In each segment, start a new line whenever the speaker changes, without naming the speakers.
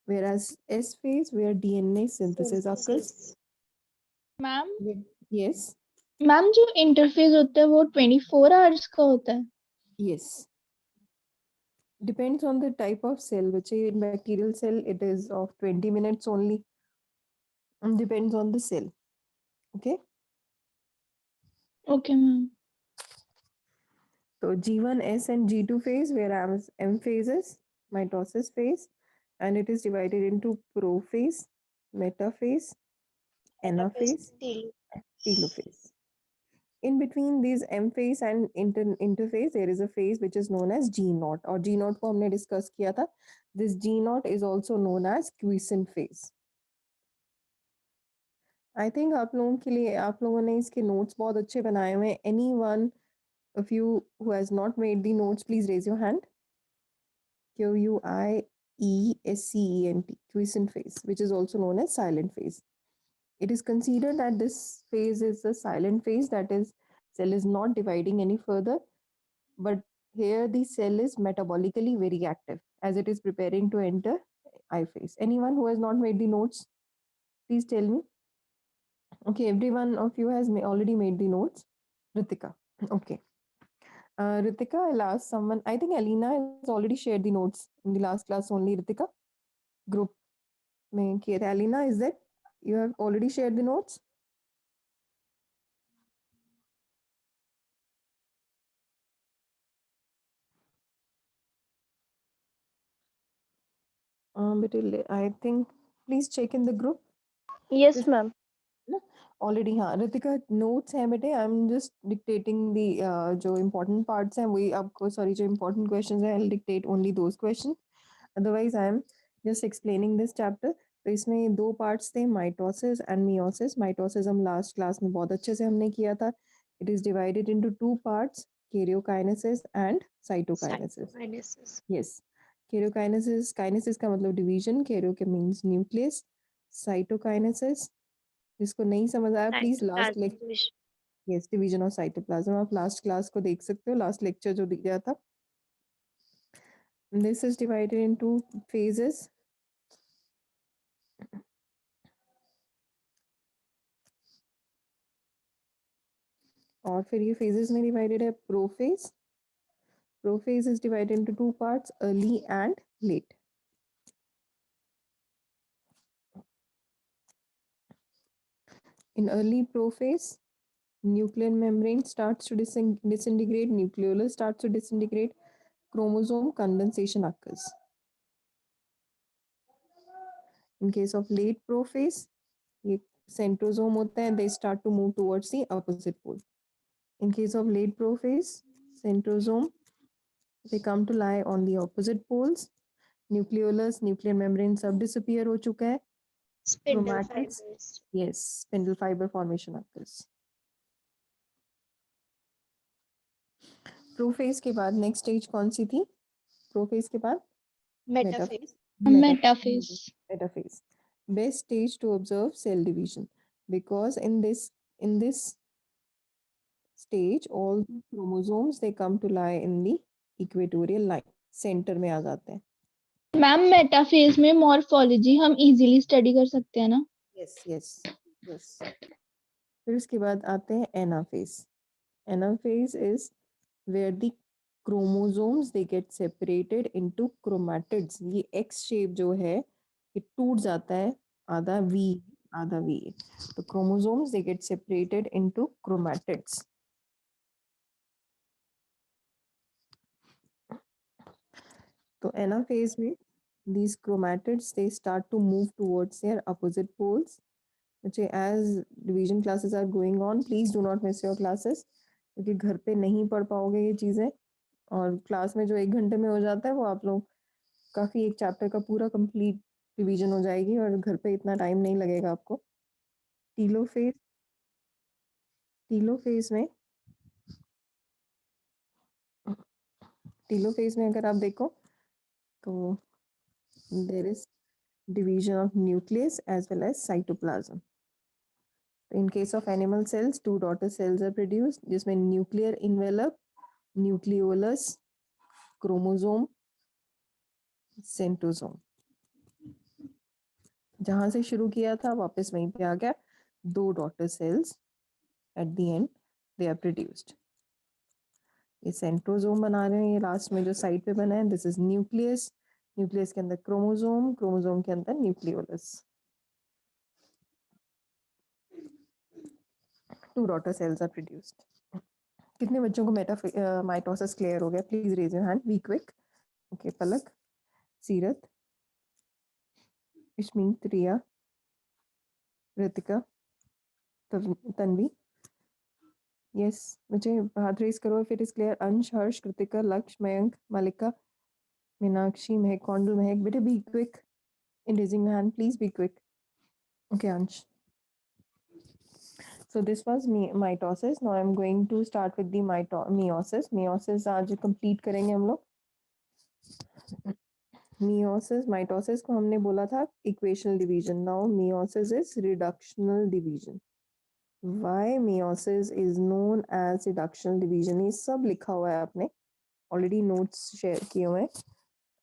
Whereas S phase, where DNA synthesis occurs.
Ma'am
Yes,
ma'am जो interface होता है वो 24 आवर्स का होता है?
yes. Depends on the type of cell, which in bacterial cell it is of 20 minutes only. Depends on the cell. Okay.
Okay ma'am.
So G1S and G2 phase, where M phase is mitosis phase, and it is divided into prophase, metaphase, anaphase, telophase. In between these M phase and interphase, there is a phase which is known as G naught, or G naught को हमने discuss किया था. This G naught is also known as quiescent phase. I think आप लोगों के लिए आप लोगों ने इसके notes बहुत अच्छे बनाए हुए हैं. Anyone of you who has not made the notes, please raise your hand. Quiescent, quiescent phase, which is also known as silent phase. It is considered that this phase is a silent phase, that is, cell is not dividing any further, but here the cell is metabolically very active as it is preparing to enter I phase. Anyone who has not made the notes, please tell me. Okay, everyone of you has already made the notes. Ritika. Okay. Ritika, I'll ask someone. I think Alina has already shared the notes in the last class only. Ritika, group. Mein kiye the. Alina, is that you have already shared the notes? I think please check in the group.
Yes, ma'am.
Already हाँ Ritika notes हैं बेटे I am just dictating दी जो important parts हैं वही आपको sorry जो important questions हैं I will dictate only those question otherwise I am just explaining this chapter तो इसमें दो पार्ट्स थे माइटोसिस एंड मियोसिस माइटोसिस हम लास्ट क्लास में बहुत अच्छे से हमने किया था it is divided into two parts karyokinesis and cytokinesis yes karyokinesis kinesis का मतलब डिवीजन कैरियो के मींस न्यूक्लियस साइटोकाइनेसिस जिसको नहीं समझ आया please last lecture yes division of cytoplasm आप लास्ट क्लास को देख सकते हो लास्ट लेक्चर जो दिया था this is divided into phases और फिर ये फेजेस में डिवाइडेड है prophase prophase is divided into two parts early and late in early prophase nuclear membrane starts to disintegrate nucleolus starts to disintegrate chromosome condensation occurs in case of late prophase ये centrosome होते हैं they start to move towards the opposite pole in case of late prophase centrosome they come to lie on the opposite poles nucleolus nuclear membrane सब disappear हो चुका है chromatids yes spindle fiber formation occurs prophase के बाद next stage कौन सी थी prophase के बाद metaphase
metaphase.
Metaphase best stage to observe cell division because in this stage all the chromosomes they come to lie in the equatorial line center में आ जाते हैं
ma'am metaphase में मॉर्फोलॉजी हम easily study कर सकते हैं ना?
यस यस यस फिर उसके बाद आते हैं anaphase anaphase is where the chromosomes they get separated into chromatids ये X शेप जो है ये टूट जाता है आधा V तो chromosomes they get separated into chromatids तो एनाफेज में these chromatids they start to move towards their opposite poles which as division classes are going on please do not miss your classes क्योंकि घर पे नहीं पढ़ पाओगे ये चीज़ें और क्लास में जो 1 घंटे में हो जाता है वो आप लोग काफ़ी एक चैप्टर का पूरा कंप्लीट रिवीजन हो जाएगी और घर पे इतना टाइम नहीं लगेगा आपको टीलोफेज टीलोफेज में टीलोफेज में अगर आप देखो तो there is division of nucleus as well as cytoplasm. In case of animal cells, two daughter cells are produced, जिसमें nuclear envelope, nucleolus, chromosome, centrosome. जहाँ से शुरू किया था वापस वहीं पे आ गया, 2 daughter cells at the end they are produced. ये सेंट्रोसोम बना रहे हैं, ये लास्ट में जो साइड पे बना है, दिस इज न्यूक्लियस, न्यूक्लियस के अंदर क्रोमोसोम, क्रोमोसोम के अंदर nucleolus, 2 daughter cells are produced. कितने बच्चों को माइटोसिस क्लियर हो गया? Please raise your hand, be quick. Okay, Palak, Seerat, Ishmeet, Riya, Ritika, Tanvi. Yes, मुझे हाथ रेज करो इफ इट इज क्लियर। अंश, हर्ष, कृतिका, लक्ष्य, मयंक, मालिका, मीनाक्षी, महक, कौंडल, महक, बेटे be quick in raising the hand, please be quick. Okay, Ansh. So this was mitosis. Now I'm going to start with the meiosis. Meiosis आज complete करेंगे हम लोग। Meiosis, mitosis को हमने बोला था equational division. Now meiosis is reductional division. Why meiosis is known as reductional division? ये सब लिखा हुआ है आपने already notes share किए हुए हैं।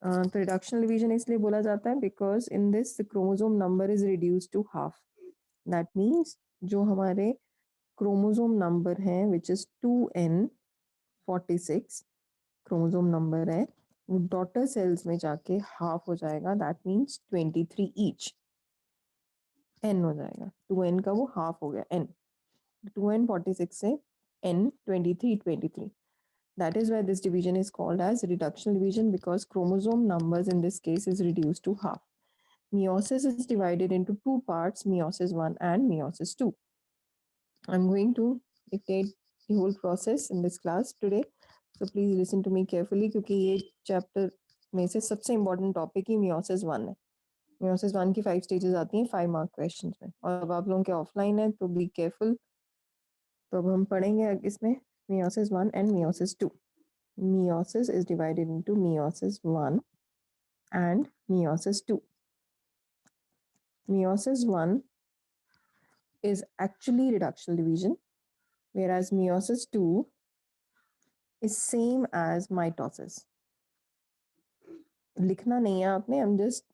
तो reductional division इसलिए बोला जाता है because in this the chromosome number is reduced to half. That means जो हमारे क्रोमोसोम नंबर है which is 2n46 chromosome number है, वो डॉटर सेल्स में जाके हाफ हो जाएगा, दैट मीन्स 23 ईच, n हो जाएगा, 2n का वो हाफ हो गया, n 2n46 से n 23 that is why this division is called as reductional division because chromosome numbers in this case is reduced to half. Meiosis is divided into two parts, meiosis 1 and meiosis 2. I'm going to dictate the whole process in this class today. So please listen to me carefully क्योंकि ये chapter में से सबसे important topic ही meiosis 1 है। Meiosis 1 की 5 stages आती हैं 5 mark questions में, और अब आप लोगों के ऑफलाइन है तो बी केयरफुल। तो अब हम पढ़ेंगे इसमें meiosis 1 and meiosis 2. Meiosis is divided into meiosis 1 and meiosis 2. Meiosis 1 is actually reductional division, whereas meiosis 2 is same as mitosis. लिखना नहीं है आपने, I'm just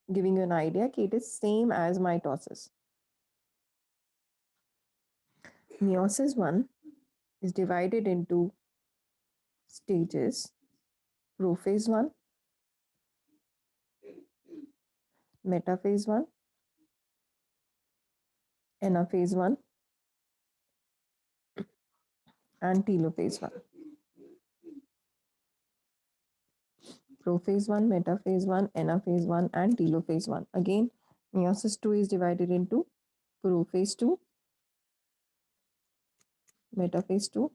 giving you an idea कि it is same as mitosis. Meiosis 1 is divided into stages: prophase 1, metaphase 1, anaphase 1 and telophase 1. Prophase 1, metaphase 1, anaphase 1 and telophase 1. Again, meiosis 2 is divided into prophase 2, metaphase 2,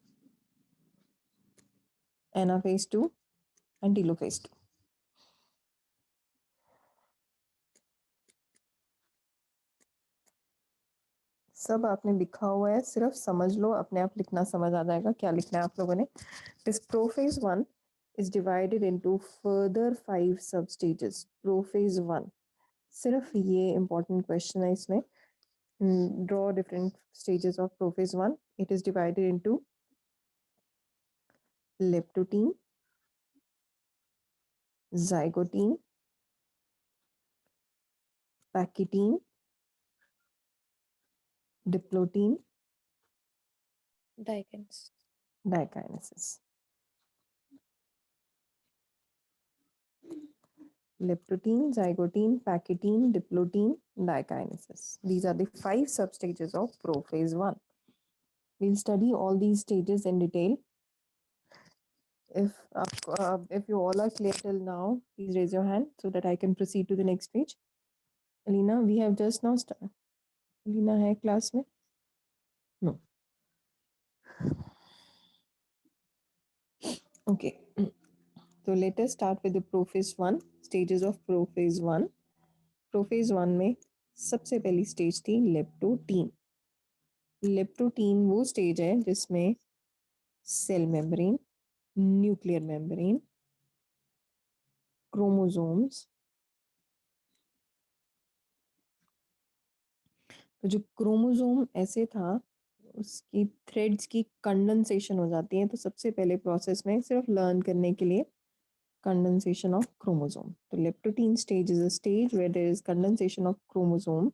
anaphase 2 and telophase 2. सब आपने लिखा हुआ है, सिर्फ समझ लो, अपने आप लिखना समझ आ जाएगा क्या लिखना है आप लोगों ने। This prophase 1 is divided into further 5 sub stages. Prophase 1, सिर्फ ये important question है इसमें। Draw different stages of prophase 1. It is divided into leptotene, zygotene, pachytene, diplotene, dikinesis. Leptotene, zygotene, pachytene, diplotene, dikinesis. These are the 5 substages of prophase 1. We'll study all these stages in detail. If you all are clear till now, please raise your hand so that I can proceed to the next page. Alina, we have just now started. Alina hai class mein? No. Okay. So let us start with the prophase 1, stages of prophase 1. Prophase 1 में सबसे पहली stage थी leptotene. Leptotene वो stage है जिसमें cell membrane, nuclear membrane, chromosomes, तो जो chromosome ऐसे था उसकी थ्रेड्स की कंडेंसेशन हो जाती है। तो सबसे पहले प्रोसेस में सिर्फ लर्न करने के लिए condensation of chromosome. The leptotene stage is a stage where there is condensation of chromosome.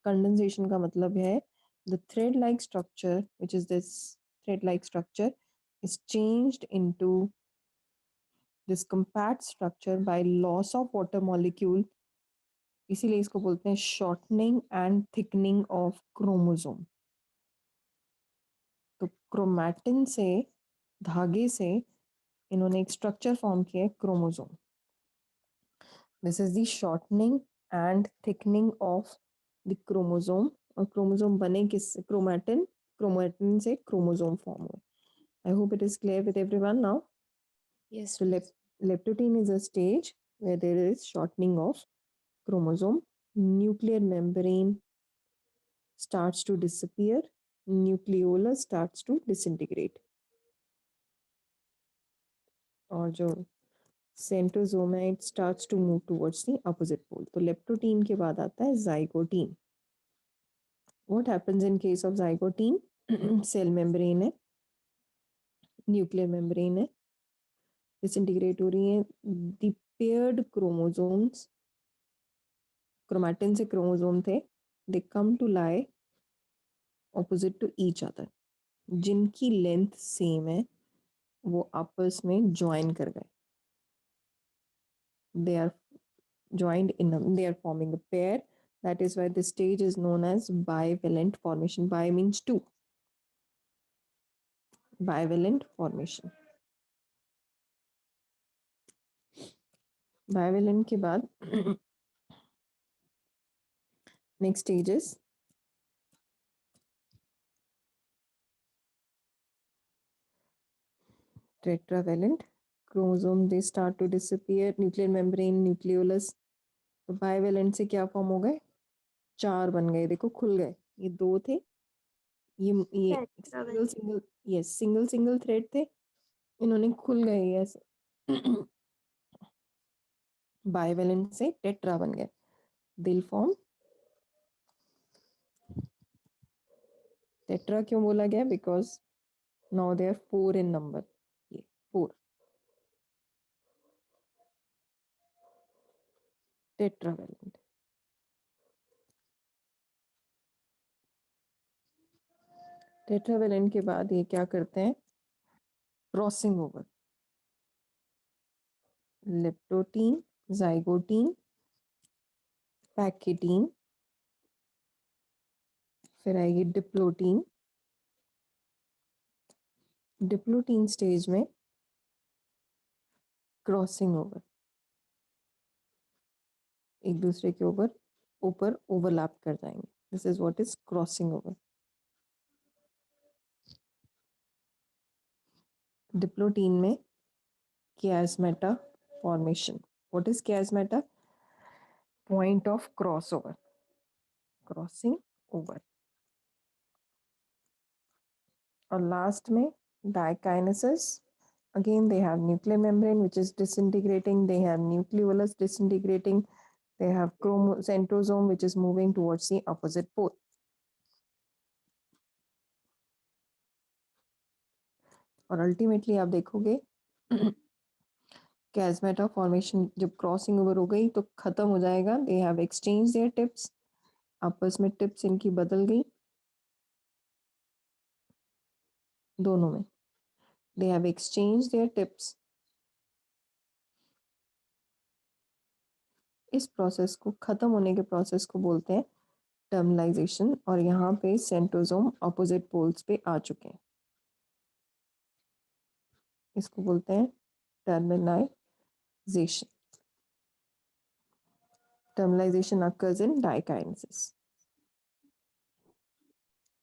Condensation का मतलब है the thread like structure, which is this thread like structure, is changed into this compact structure by loss of water molecule. इसीलिए इसको बोलते हैं shortening and thickening of chromosome. तो chromatin से, धागे से इन्होंने एक स्ट्रक्चर फॉर्म किया है chromosome. This is the shortening and thickening of the chromosome. और क्रोमोसोम बने किस? क्रोमैटिन. क्रोमैटिन से क्रोमोसोम फॉर्म हुए. I hope it is clear with everyone now.
Yes,
So
miss.
leptotene is a stage where there is shortening of chromosome. Nuclear membrane starts to disappear. Nucleolus starts to disintegrate. और जो centrosome है, it starts to move towards the opposite pole. तो leptotene के बाद आता है zygotene. What happens in case of zygote? Cell membrane है, nuclear membrane है, डिसइंटीग्रेट हो रही है. द पेयर्ड क्रोमोसोम्स, क्रोमैटिन से क्रोमोसोम थे, they come to lie opposite to each other. जिनकी लेंथ सेम है वो आपस में ज्वाइन कर गए. They are joined in they are forming a pair. That is why this stage is known as bivalent formation. Bi means two. Bivalent formation. Bivalent के बाद next stage is tetravalent. Chromosome they start to disappear. Nuclear membrane, nucleolus. तो bivalent से क्या form हो गए? चार बन गए. देखो खुल गए. ये दो थे, ये single single, yes single single thread थे, इन्होंने खुल गए ऐसे. बाइवेलेंट से टेट्रा बन गए. दिल फॉर्म टेट्रा क्यों बोला गया? Because now they are four in number. ये फोर टेट्रावेलेंट. टेट्रावेलेंट के बाद ये क्या करते हैं? Crossing over. Leptotene, zygotene, pachytene, फिर आएगी डिप्लोटीन. डिप्लोटीन स्टेज में क्रॉसिंग ओवर, एक दूसरे के ऊपर ऊपर ओवरलैप कर जाएंगे. This is what is crossing over. Diplotene में chiasmata formation. What is chiasmata? Point of crossover. Crossing over. और लास्ट में dikinesis. Again they have nuclear membrane which is disintegrating, they have nucleolus disintegrating, they have centrosome which is moving towards the opposite pole. और ultimately आप देखोगे कैजमेटा formation जब crossing over हो गई तो खत्म हो जाएगा. They have exchange there tips, आपस में टिप्स इनकी बदल गई दोनों में. They have exchange there tips. इस प्रोसेस को, खत्म होने के प्रोसेस को बोलते हैं टर्मिनलाइजेशन. और यहाँ पे सेंट्रोसोम ऑपोजिट पोल्स पे आ चुके हैं, इसको बोलते हैं terminalisation. Terminalization occurs in dikinesis.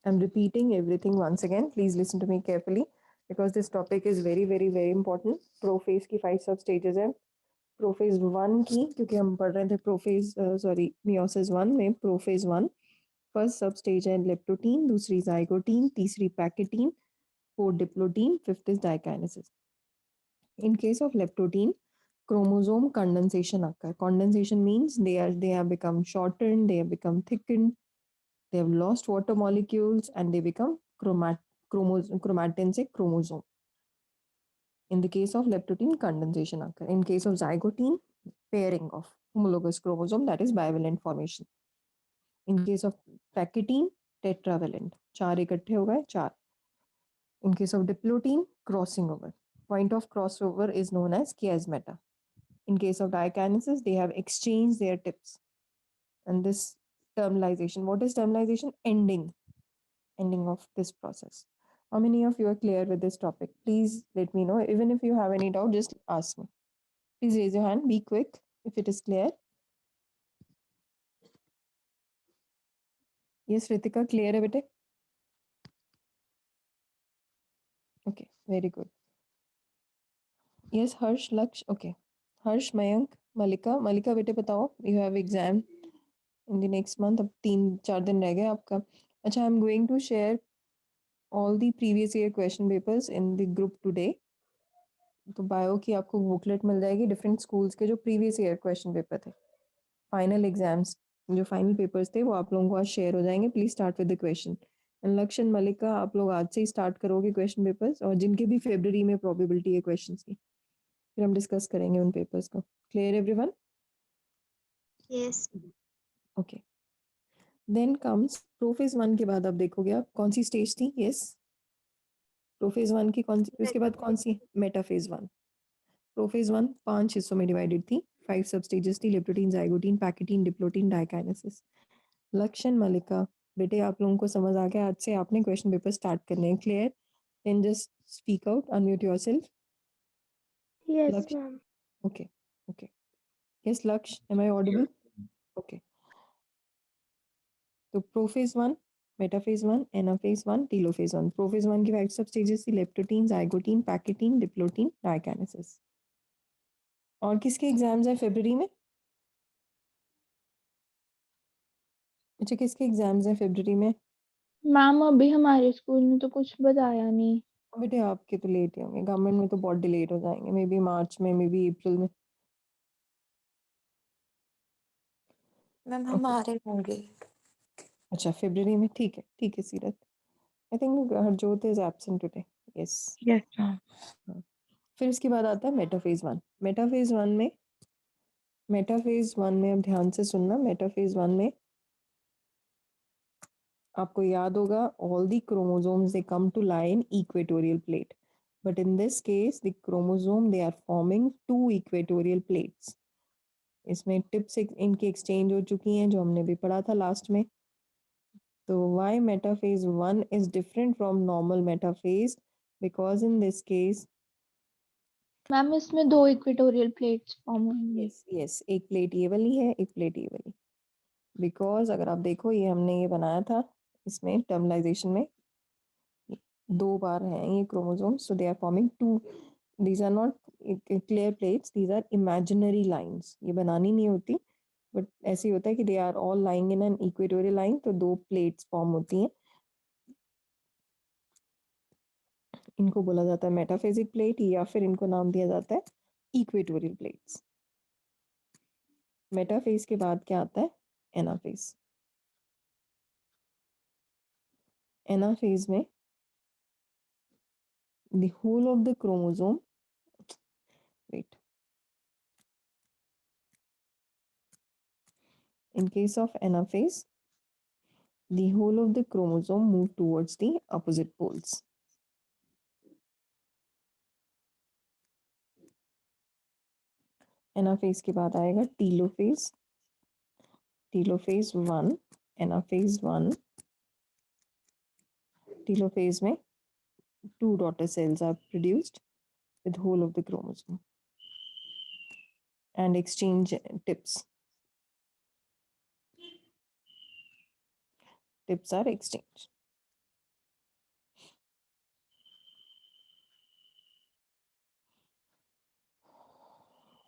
I'm repeating everything once again. Please listen to me carefully because this topic is very, very, very important. Prophase की 5 सब stages हैं. Prophase 1 की, क्योंकि हम पढ़ रहे थे prophase meiosis 1 में prophase 1 फर्स्ट सब स्टेज है लेप्टोटीन, दूसरी जाइगोटीन, तीसरी pachytene, fourth diplotene, fifth is diakinesis. In case of leptotene, chromosome condensation occur. Condensation means they have become shortened, they have become thickened, they have lost water molecules and they become chromatin से chromosome. In the case of leptotene, condensation occur. In case of zygotine, pairing of homologous chromosome, that is bivalent formation. In case of pachytene tetravalent, 4 इकट्ठे हो गए 4. In case of diplotin, crossing over. Point of crossover is known as chiasmata. In case of dikinesis, they have exchanged their tips. And this terminalization, what is terminalization? Ending of this process. How many of you are clear with this topic? Please let me know. Even if you have any doubt, just ask me. Please raise your hand. Be quick if it is clear. Yes, Ritika, clear है बेटे? Okay, very good. Yes, Harsh, Laksh, okay. Harsh, Mayank, Malika. Malika बेटे बताओ, you have exam in the next month. अब 3-4 दिन रह गए आपका. अच्छा, I'm going to share all the previous year question papers in the group today. तो bio की आपको बुकलेट मिल जाएगी डिफरेंट स्कूल्स के जो प्रीवियस ईयर क्वेश्चन पेपर थे. फाइनल एग्जाम्स जो फाइनल पेपर्स थे वो आप लोगों को आज शेयर हो जाएंगे. Please start with the question. And लक्ष्य मलिका, आप लोग आज से ही स्टार्ट करोगे क्वेश्चन पेपर्स, और जिनके भी फेब्रुअरी में प्रोबेबिलिटी है क्वेश्चंस की, फिर हम डिस्कस करेंगे उन पेपर्स को. Clear everyone?
Yes.
Okay. Then comes prophase 1 के बाद आप देखोगे आप कौन सी स्टेज थी. यस, प्रोफेज 1 की कौन सी, उसके बाद कौन सी? मेटाफेज 1. प्रोफेज 1 5 हिस्सों में डिवाइडेड थी. 5 सब स्टेजेस थी: leptotene, zygotene, pachytene, diplotene, diakinesis. लक्षण मलिका बेटे, आप लोगों को समझ आ गया? आज से आपने क्वेश्चन पेपर स्टार्ट करने हैं. Clear? Then just speak out, unmute yourself.
Yes,
Lakshya,
ma'am.
Okay okay. Yes Lakshya, am I audible? Okay. तो prophase 1, metaphase 1, anaphase 1, telophase 1. Prophase 1 की 5 सब स्टेजेस थी: leptotene, zygotene, pachytene, diplotene, diakinesis. और किसके exams हैं फरवरी में? अच्छा, किसके एग्जाम्स हैं फरवरी में?
मैम अभी हमारे स्कूल ने तो कुछ बताया नहीं.
बेटे आपके तो लेट ही होंगे, गवर्नमेंट में तो बहुत डिलेट हो जाएंगे. मे बी मार्च में, मे बी अप्रैल में.
Ma'am
okay.
हमारे होंगे.
अच्छा, फरवरी में. ठीक है, ठीक है सीरत. I think Harjot is absent today. Yes.
Yes, ma'am.
फिर इसके बाद आता है मेटाफेज 1. मेटाफेज 1 में अब ध्यान से सुनना. मेटाफेज 1 में आपको याद होगा, all the chromosomes they come to lie in equatorial plate. But in this case the chromosome they are forming 2 equatorial plates. इसमें टिप्स इनकी एक्सचेंज हो चुकी हैं जो हमने भी पढ़ा था लास्ट में. तो why metaphase 1 is different from normal metaphase? Because in this case,
ma'am इसमें 2 इक्वेटोरियल प्लेट्स फॉर्म होंगी.
yes, एक प्लेट ये वाली है, एक प्लेट ये वाली. बिकॉज अगर आप देखो, ये हमने ये बनाया था इसमें टर्मलाइजेशन में, 2 बार हैं ये chromosome. So they are forming 2. These are not clear plates, these are imaginary lines. ये बनानी नहीं होती, बट ऐसे ही होता है कि they are all lying in an equatorial line, तो 2 प्लेट्स फॉर्म होती हैं. इनको बोला जाता है मेटाफेजिक प्लेट, या फिर इनको नाम दिया जाता है इक्वेटोरियल प्लेट्स. मेटाफेज के बाद क्या आता है? एनाफेज. एनाफेज में the whole of the chromosome, wait, in case of anaphase, the whole of the chromosome move towards the opposite poles. Anaphase के बाद आएगा टीलोफेज. Telophase 1, anaphase 1. टीलोफेज में 2 daughter cells are produced with whole of the chromosome and exchange tips. Tips are exchanged.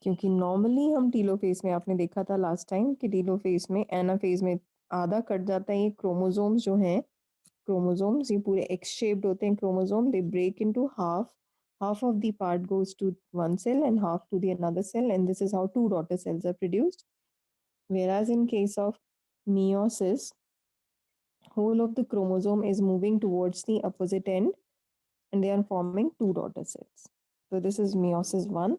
क्योंकि normally हम telophase में, आपने देखा था लास्ट टाइम कि टीलोफेज में, एनाफेज में आधा कट जाता है. ये क्रोमोसोम्स जो हैं, क्रोमोसोम्स ये पूरे एक्स शेप्ड होते हैं. Chromosome they break into half of the part goes to one cell and half to the another cell, and this is how 2 daughter cells are produced. Whereas in case of meiosis, whole of the chromosome is moving towards the opposite end and they are forming 2 daughter cells. तो this is meiosis 1.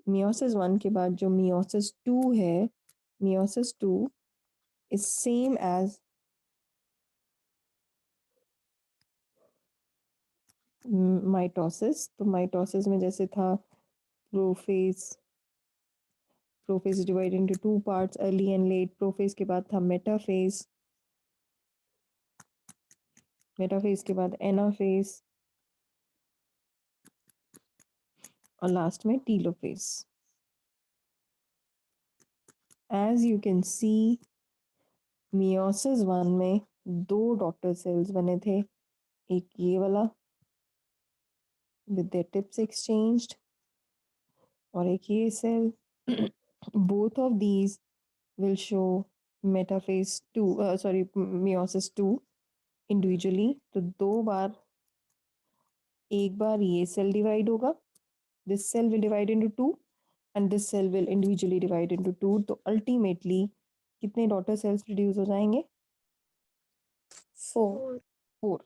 Meiosis 1 के बाद जो meiosis 2 है, meiosis 2 is same as mitosis. तो mitosis में जैसे था prophase, prophase divide into two parts, early and late. Prophase के बाद था मेटाफेज, मेटाफेज के बाद एनाफेज और लास्ट में telophase. As you can see meiosis 1 में 2 डॉटर सेल्स बने थे, एक ये वाला with their tips exchanged और एक ये cell. both of these will show metaphase 2 sorry meiosis 2 individually. तो 2 बार, एक बार ये सेल डिवाइड होगा, this cell will divide into 2 and this cell will individually divide into 2. तो ultimately कितने डॉटर सेल्स प्रोड्यूस हो जाएंगे?
4.
4.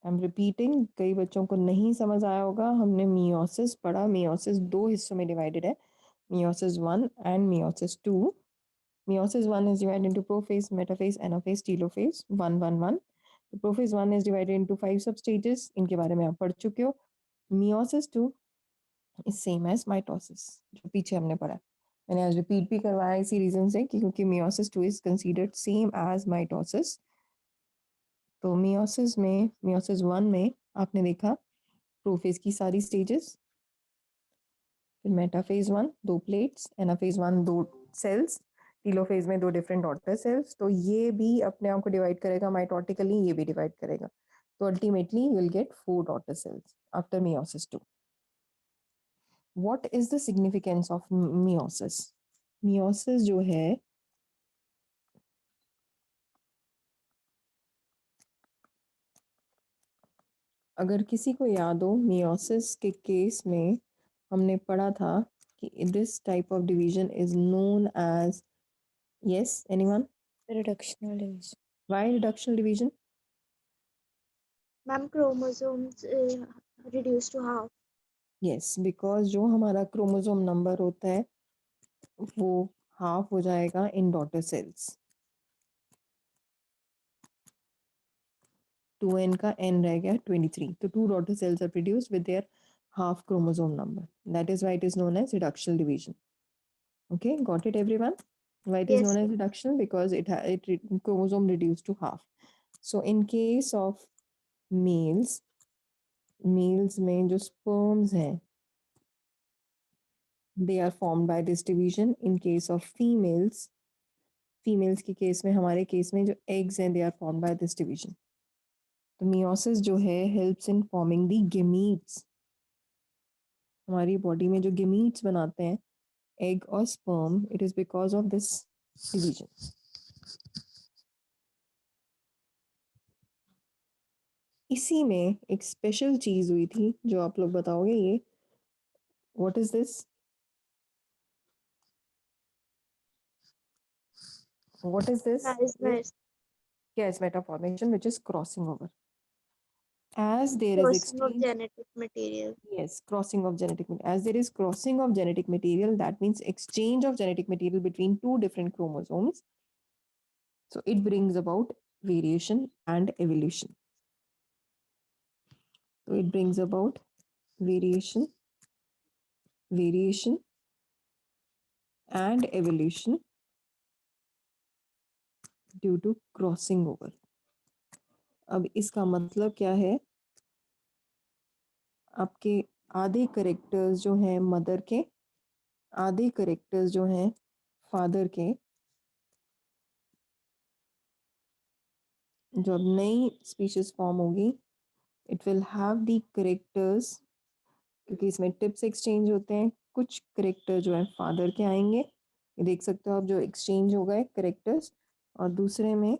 आई एम रिपीटिंग, कई बच्चों को नहीं समझ आया होगा. हमने मियोसिस पढ़ा, मियोसिस 2 हिस्सों में डिवाइडेड है, meiosis 1 and meiosis 2. Meiosis 1 is divided into prophase, metaphase, anaphase, telophase. 1 1 1. The prophase 1 is divided into 5 substages. इनके बारे में आप पढ़ चुके हो. Meiosis 2 is same as mitosis, जो पीछे हमने पढ़ा. मैंने आज रिपीट भी करवाया इसी रीजन से कि क्योंकि meiosis 2 is considered same as mitosis. तो meiosis में, meiosis 1 में आपने देखा प्रोफेज की सारी स्टेजेस, फिर metaphase 1 2 plates, anaphase 1 2 cells, telophase में 2 डिफरेंट डॉटर सेल्स. तो ये भी अपने आप को डिवाइड करेगा माइटोटिकली, ये भी डिवाइड करेगा. तो ultimately you will get 4 daughter cells after meiosis 2. What is the significance of meiosis? Meiosis जो है, अगर किसी को याद हो, मियोसिस के केस में हमने पढ़ा था कि this type of division is known as, yes anyone,
Reductional division.
why reductional division?
Ma'am, chromosomes reduced to half.
yes, because जो हमारा क्रोमोसोम नंबर होता है वो हाफ हो जाएगा इन डॉटर सेल्स. 2n का n रह गया 23. तो 2 daughter cells are produced with their half chromosome number. That is why it is known as reductional division. Okay, got it everyone? Why it is
Yes.
known as reductional? Because chromosome reduced to half. So in case of males, males में जो sperms हैं, they are formed by this division. In case of females, females के case में, हमारे case में जो eggs हैं, they are formed by this division. तो meiosis जो है helps in forming the gametes. हमारी बॉडी में जो gametes बनाते हैं, egg और sperm, it is because of this division. इसी में एक स्पेशल चीज हुई थी जो आप लोग बताओगे. ये what is this? What is this?
Chiasmus.
Chiasmata formation, which is crossing over. As there is
Crossing of
exchange,
genetic material.
yes, crossing of genetic material. As there is crossing of genetic material, that means exchange of genetic material between 2 different chromosomes. So it brings about variation and evolution. So it brings about variation, variation and evolution due to crossing over. अब इसका मतलब क्या है? आपके आधे characters जो हैं mother के, आधे करेक्टर्स जो हैं फादर के, जो अब नई स्पीशीज फॉर्म होगी, it will have the characters, क्योंकि इसमें टिप्स एक्सचेंज होते हैं. कुछ करेक्टर जो है फादर के आएंगे, ये देख सकते हो आप, जो एक्सचेंज हो गए करेक्टर्स, और दूसरे में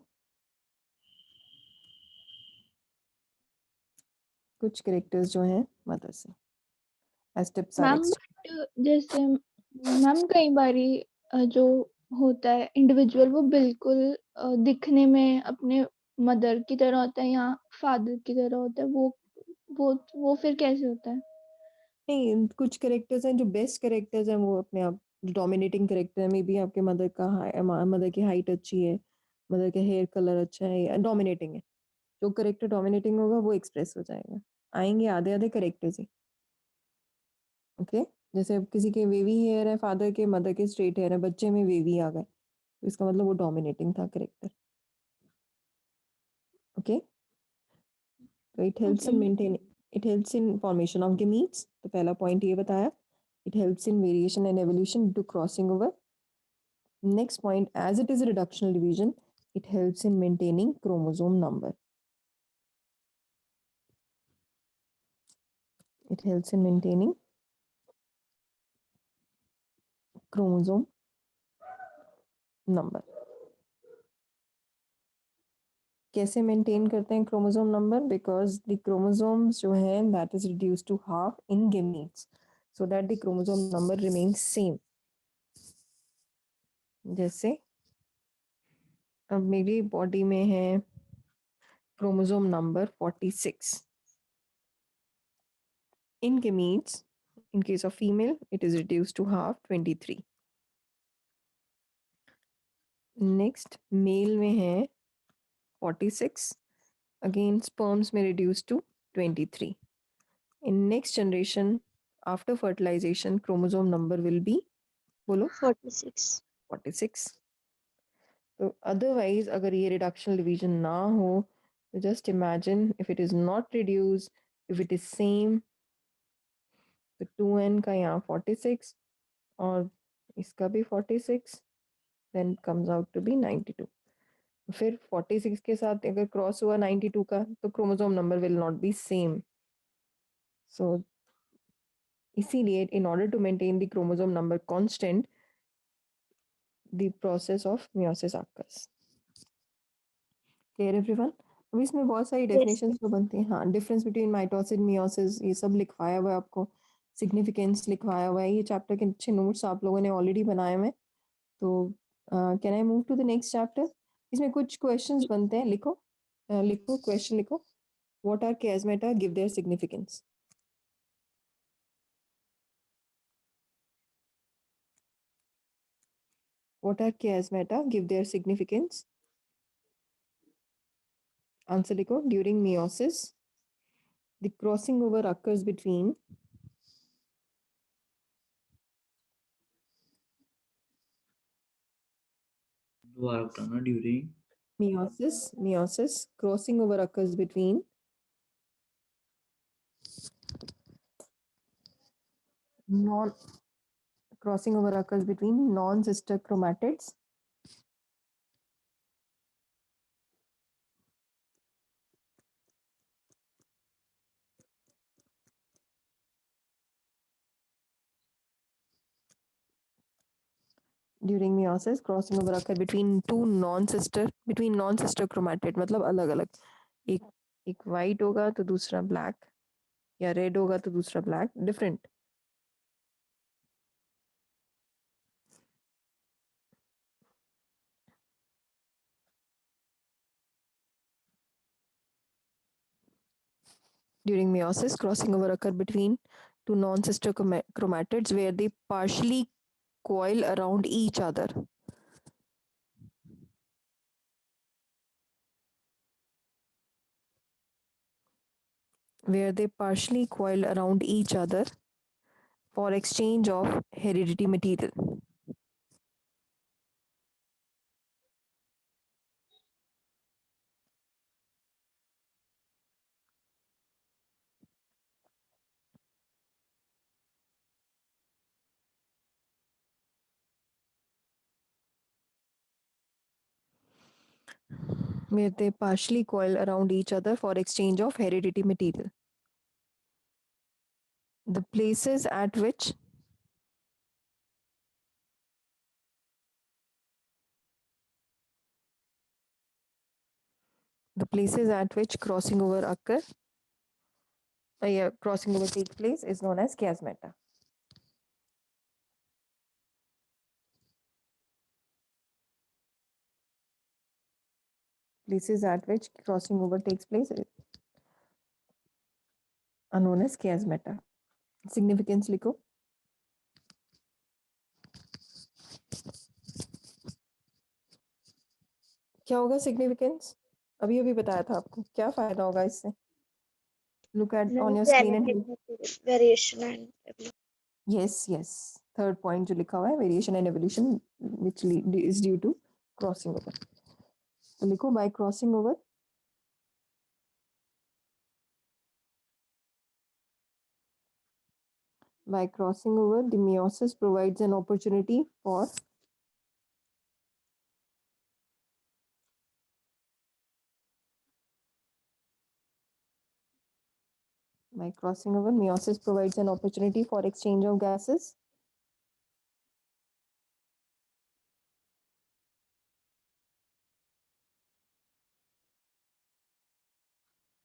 कुछ करेक्टर्स जो हैं मदर से. As tips are
ma'am
exchange.
जैसे मैम कई बारी जो होता है इंडिविजुअल वो बिल्कुल दिखने में अपने मदर की तरह होता है या फादर की तरह होता है, वो वो फिर कैसे होता है?
नहीं, कुछ कैरेक्टर्स हैं जो बेस्ट कैरेक्टर्स हैं, वो अपने आप डोमिनेटिंग कैरेक्टर है। मे बी आपके मदर की हाइट अच्छी है, मदर का हेयर कलर अच्छा है, या डोमिनेटिंग है। जो कैरेक्टर डोमिनेटिंग होगा वो एक्सप्रेस हो जाएगा। आएंगे आधे आधे कैरेक्टर्स ही। ओके, जैसे अब किसी के वेवी हेयर है फादर के, मदर के स्ट्रेट हेयर है, बच्चे में वेवी आ गए, तो इसका मतलब वो डोमिनेटिंग था कैरेक्टर। ओके, तो
okay.
It helps in formation of gametes. तो पहला पॉइंट ये बताया, it helps in variation and evolution to crossing over. Next point, as it is a reductional division, it helps in maintaining chromosome number. It helps in maintaining chromosome number. कैसे maintain करते हैं chromosome number? Because the chromosomes जो है that is reduce to half in gametes, so that the chromosome number remains same. जैसे अब मेरी body में है chromosome number 46 in gametes. In case of female, it is reduced to half 23. Next, mail में है 46. Again, sperms may reduce to 23. In next generation, after fertilization, chromosome number will be, बोलो,
46.
46. तो otherwise, अगर ये reductional division ना हो, तो just imagine if it is not reduced, if it is same, तो 2n का यहाँ 46 और इसका भी 46, then comes out to be 92. फिर 46 के साथ अगर क्रॉस हुआ 92 का, तो chromosome number will not be same. So इसीलिए in order to maintain the chromosome number constant, the process of meiosis occurs. Clear everyone? अब इसमें बहुत सारी
Yes.
डेफिनेशंस जो बनती हैं। हाँ, डिफरेंस बिटवीन माइटोसिस मियोसिस ये सब लिखवाया हुआ है आपको, सिग्निफिकेंस लिखवाया हुआ है। ये चैप्टर के अच्छे नोट्स आप लोगों ने ऑलरेडी बनाए हुए हैं। तो can I move to the next chapter? इसमें कुछ क्वेश्चंस बनते हैं, लिखो। लिखो, क्वेश्चन लिखो। What are chiasmata, give their significance. What are chiasmata? Give their significance. Answer लिखो. During meiosis, the crossing over occurs between
दोबारा बताना। During
meiosis crossing over occurs between non crossing over occurs between non-sister chromatids during meiosis. Crossing over occur between non-sister chromatid, मतलब अलग अलग। एक एक white होगा तो दूसरा black, या red होगा तो दूसरा black, different. During meiosis, crossing over occur between two non-sister chromatids where they partially coil around each other. Where they partially coil around each other for exchange of heredity material. Where they partially coil around each other for exchange of heredity material. The places at which crossing over occur, crossing over takes place is known as chiasmata. Places at which crossing over takes place are known as chiasmata. Significance लिखो. क्या होगा significance? अभी अभी बताया था आपको. क्या फायदा होगा इससे? Look at on your screen and
variation and evolution.
yes. Third point जो लिखा हुआ है variation and evolution which is due to crossing over. तो लिखो by crossing over. By crossing over, the meiosis provides an opportunity for meiosis provides an opportunity for exchange of gases.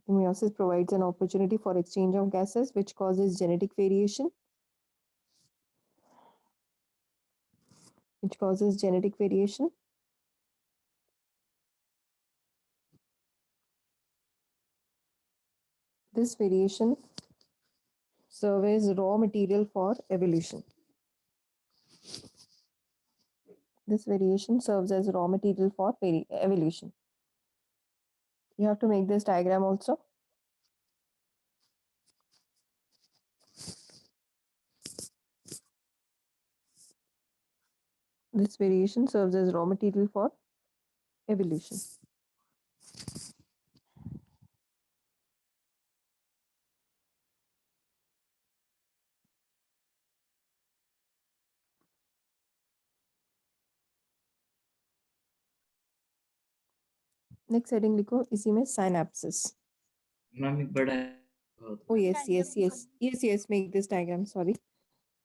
Meiosis provides an opportunity for exchange of gases, which causes genetic variation. This variation serves as raw material for evolution. You have to make this diagram also. This variation serves as raw material for evolution. Next heading लिखो इसी में synapses.
Ma'am एक बड़ा
Oh yes. Make this diagram. Sorry,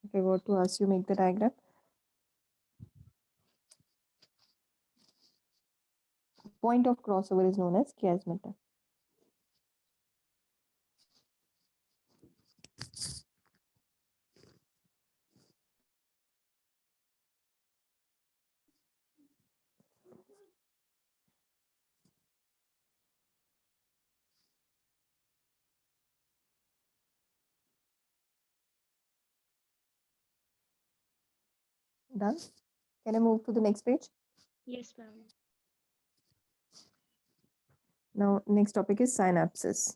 I forgot to ask you make the diagram. Point of crossover is known as chiasmata. Done? Can I move to the next page?
Yes, ma'am.
Now, next topic is synapses.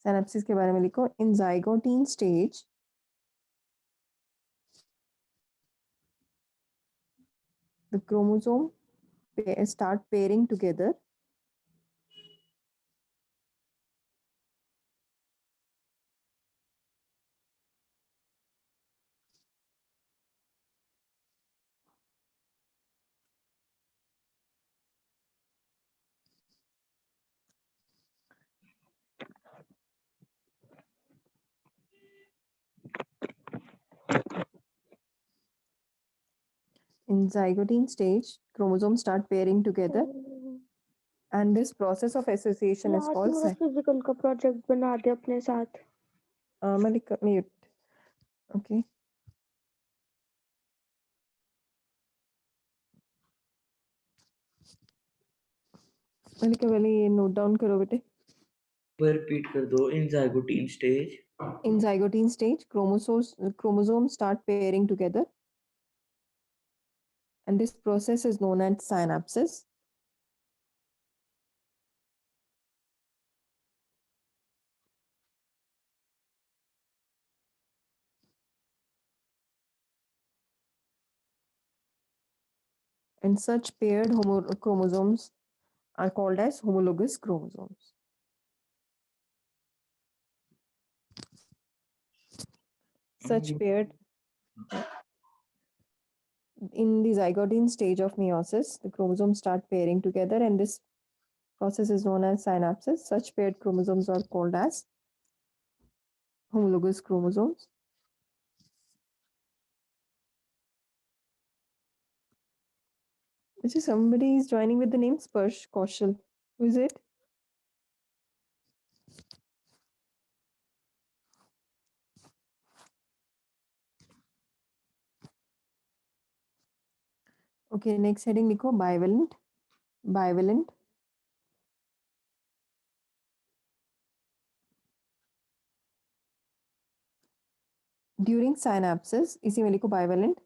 Synapses के बारे में लिखो. In zygotine stage, the chromosome start pairing together. In zygotine stage, chromosomes start pairing together, and this process of association is called
physical का project बना दे अपने साथ.
Malika, mute. Okay. Malika, पहले ये नोट डाउन करो बेटे.
रिपीट कर दो. इन zygote stage.
In zygotine stage, chromosomes start pairing together, and this process is known as synapses. And such paired chromosomes are called as homologous chromosomes. Such paired in the zygotine stage of meiosis, the chromosomes start pairing together, and this process is known as synapses. Such paired chromosomes are called as homologous chromosomes. Which is somebody is joining with the name Sparsh Kaushal. Who is it? Okay, next heading लिखो bivalent. During synapses, इसी में लिखो bivalent.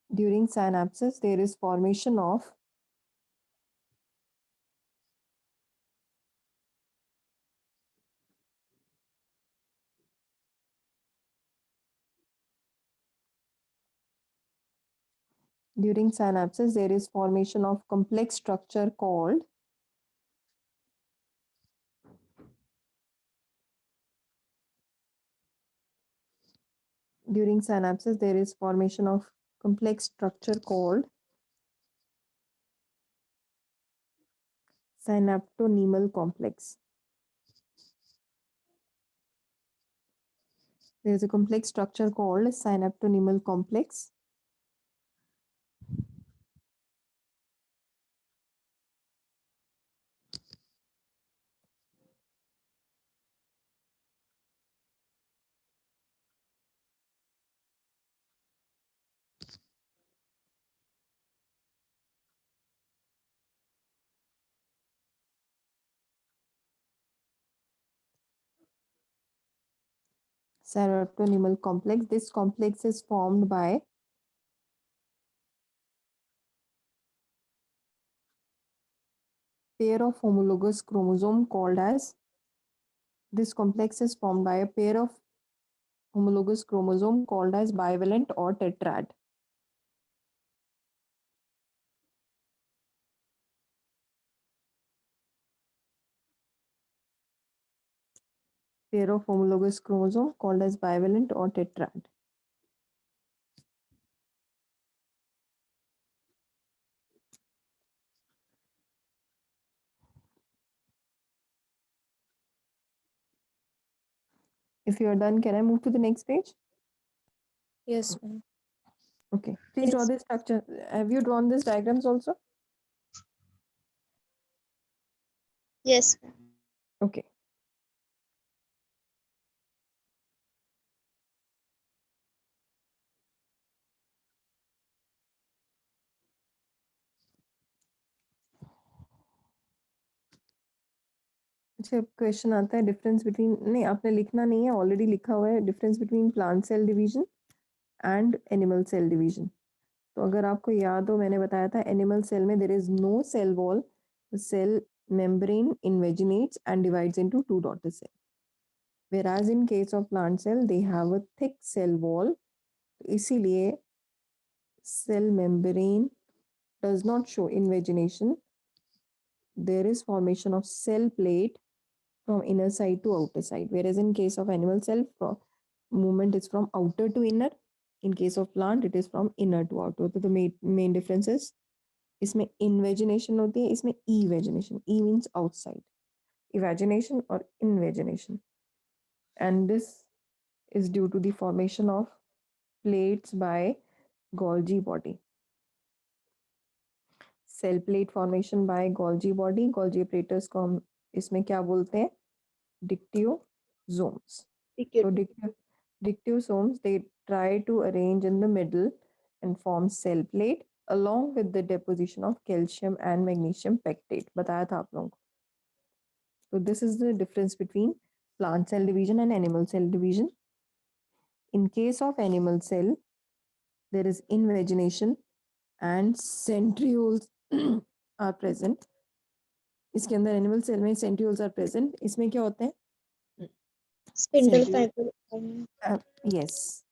During synapses, there is formation of complex structure called synaptonemal complex. There is a complex structure called synaptonemal complex. Synaptonemal complex. This complex is formed by pair of homologous chromosome called as bivalent or tetrad. Pair of homologous chromosome called as bivalent or tetrad. If you are done, can I move to the next page?
Yes, ma'am.
Okay. Please draw
Yes.
this structure. Have you drawn these diagrams also?
Yes, ma'am.
Okay. अच्छा question आता है difference between, नहीं आपने लिखना नहीं है, already लिखा हुआ है, difference between plant cell division and animal cell division. तो अगर आपको याद हो, मैंने बताया था एनिमल सेल में there is no cell wall, cell membrane invaginates and divides into two daughter cells. Whereas in case of plant cell, they have a thick cell wall. इसीलिए cell membrane does not show invagination. There is formation of cell plate from inner side to outer side. Whereas in case of animal cell, movement is from outer to inner. In case of plant, it is from inner to outer. तो the main difference is इसमें invagination होती है, इसमें evagination. E means outside. Evagination or invagination. And this is due to the formation of plates by Golgi body. Cell plate formation by Golgi body. Golgi apparatus को हम इसमें क्या बोलते हैं? Dictyosomes. So dictyosomes, they try to arrange in the middle and form cell plate along with the deposition of calcium and magnesium pectate. बताया था आप लोगों को. So this is the difference between plant cell division and animal cell division. In case of animal cell, there is invagination and centrioles are present. इसके अंदर animal cell में centrioles are present. इसमें क्या होते हैं?
Spindle
Centriole-
fiber.
yes,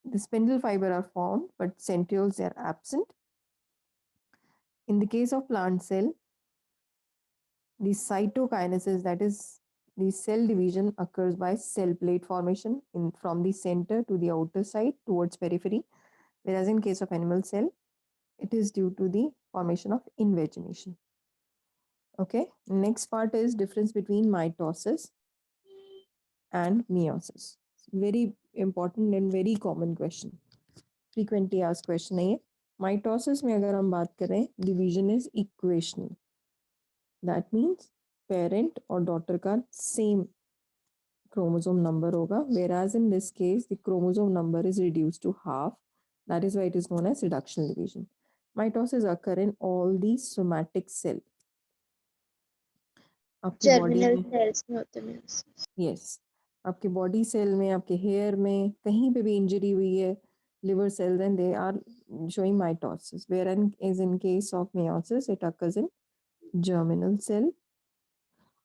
the spindle fiber are formed, but centrioles are absent. In the case of plant cell, the cytokinesis, that is the cell division, occurs by cell plate formation from the center to the outer side towards periphery. Whereas in case of animal cell, it is due to the formation of invagination. Okay, next part is difference between mitosis and meiosis. Very important and very common question. Frequently asked question है ये. Mitosis में अगर हम बात करें, division is equational. That means parent और daughter का same chromosome number होगा, whereas in this case the chromosome number is reduced to half. That is why it is known as reductional division. Mitosis occur in all the somatic cell. आपकी body
Germinal
में,
cells में होते हैं meiosis.
yes, आपके body cell में, आपके hair में, कहीं पे भी इंजरी हुई है, liver cells, and they are showing mitosis. Whereas in case of meiosis, it occurs in germinal cell.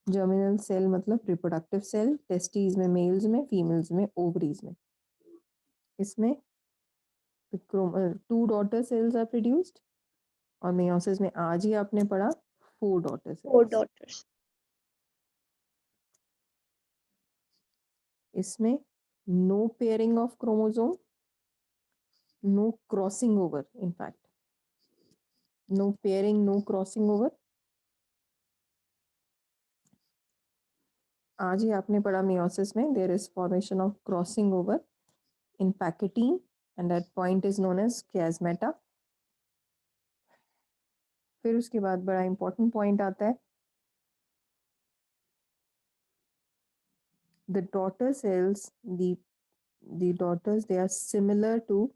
Germinal cell मतलब reproductive cell, testes में males में, females में, ovaries में. इसमें two daughter cells are produced. और meiosis में आज ही आपने पढ़ा 4 daughter cells.
4 daughters.
इसमें no pairing of chromosome, no crossing over, in fact. No pairing, no crossing over. आज ही आपने पढ़ा meiosis में there is formation of crossing over in packetine and that point is known as chiasmata. फिर उसके बाद बड़ा important point आता है the daughter cells, the daughters, they are similar to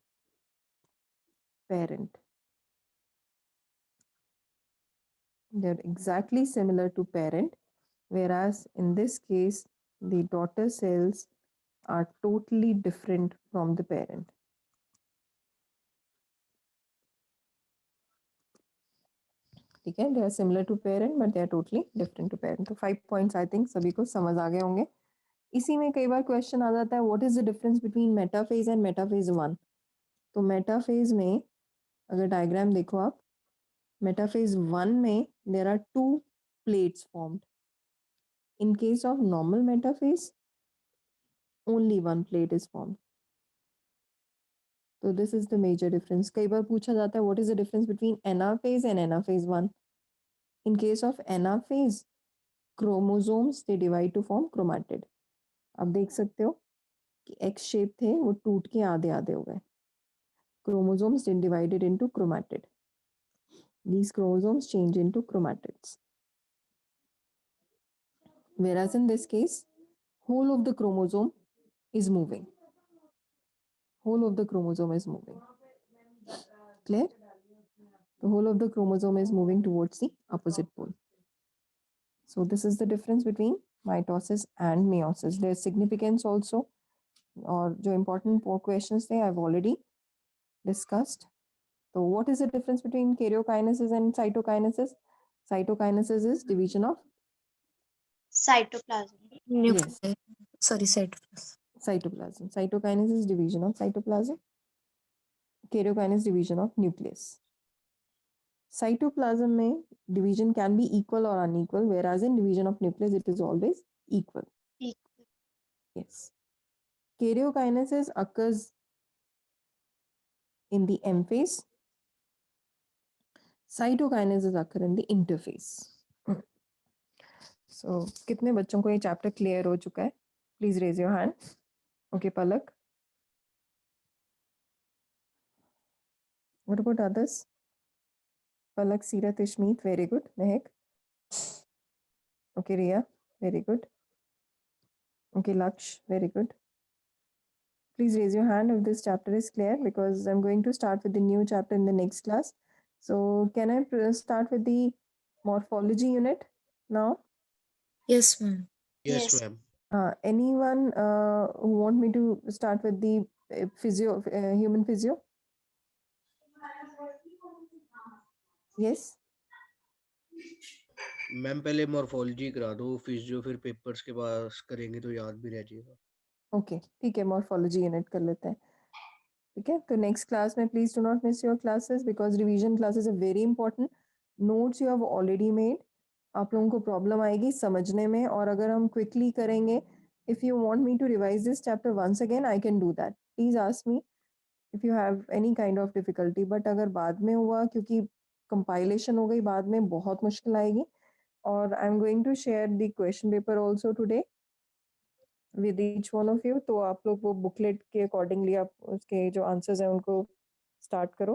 parent. They're exactly similar to parent, whereas in this case the daughter cells are totally different from the parent. ठीक है, they are similar to parent but they are totally different to parent. तो 5 points I think सभी को समझ आ गए होंगे. इसी में कई बार क्वेश्चन आ जाता है what is the difference between metaphase and metaphase 1. तो मेटाफेज में अगर डायग्राम देखो आप, मेटाफेज 1 में there are 2 plates formed. In case of normal metaphase only 1 plate is formed. तो this is the major difference. कई बार पूछा जाता है what is the difference between anaphase and anaphase 1. In case of anaphase chromosomes they divide to form chromatid. आप देख सकते हो कि एक्स शेप थे वो टूट के आधे आधे हो गए. Chromosomes then divided into chromatid. These chromosomes change into chromatids. Whereas in this case, whole of the chromosome is moving. Whole of the chromosome is moving. Clear? The whole of the chromosome is moving towards the opposite pole. So this is the difference between mitosis and meiosis. There's significance also, or जो important questions थे I've already discussed. So what is the difference between karyokinesis and cytokinesis? Cytokinesis is division of
Cytoplasm.
yes,
Sorry, cytoplasm.
cytoplasm. Cytokinesis is division of cytoplasm. Karyokinesis division of nucleus. Cytoplasm में division can be equal or unequal, whereas in division of nucleus it is always equal.
Equal.
Yes. Karyokinesis occurs in the M phase. Cytokinesis occur in the interphase. So कितने बच्चों को ये chapter clear हो चुका है? Please raise your hand. Okay, Palak. What about others? Palak, Sirat, Ishmeet, very good. Mehek. Okay, Riya, very good. Okay, Laksh, very good. Please raise your hand if this chapter is clear because I'm going to start with the new chapter in the next class. So can I start with the morphology unit now?
Yes, ma'am.
Yes,
Yes.
ma'am.
Anyone who want me to start with the human physio? Yes.
Ma'am पहले morphology करा दो, physio फिर papers के पास करेंगे तो याद भी रह जाएगा.
ओके, ठीक है, मॉर्फोलॉजी यूनिट कर लेते हैं. ठीक है, तो नेक्स्ट क्लास में please do not miss your classes because revision classes are very important. Notes you have already made. आप लोगों को प्रॉब्लम आएगी समझने में, और अगर हम क्विकली करेंगे, if you want me to revise this chapter once again I can do that. Please ask me if you have any kind of difficulty. But अगर बाद में हुआ, क्योंकि कंपाइलेशन हो गई, बाद में बहुत मुश्किल आएगी. और I am going to share the question paper also today with each one of you. तो आप लोग वो बुकलेट के अकॉर्डिंगली आप उसके जो आंसर्स हैं उनको स्टार्ट करो.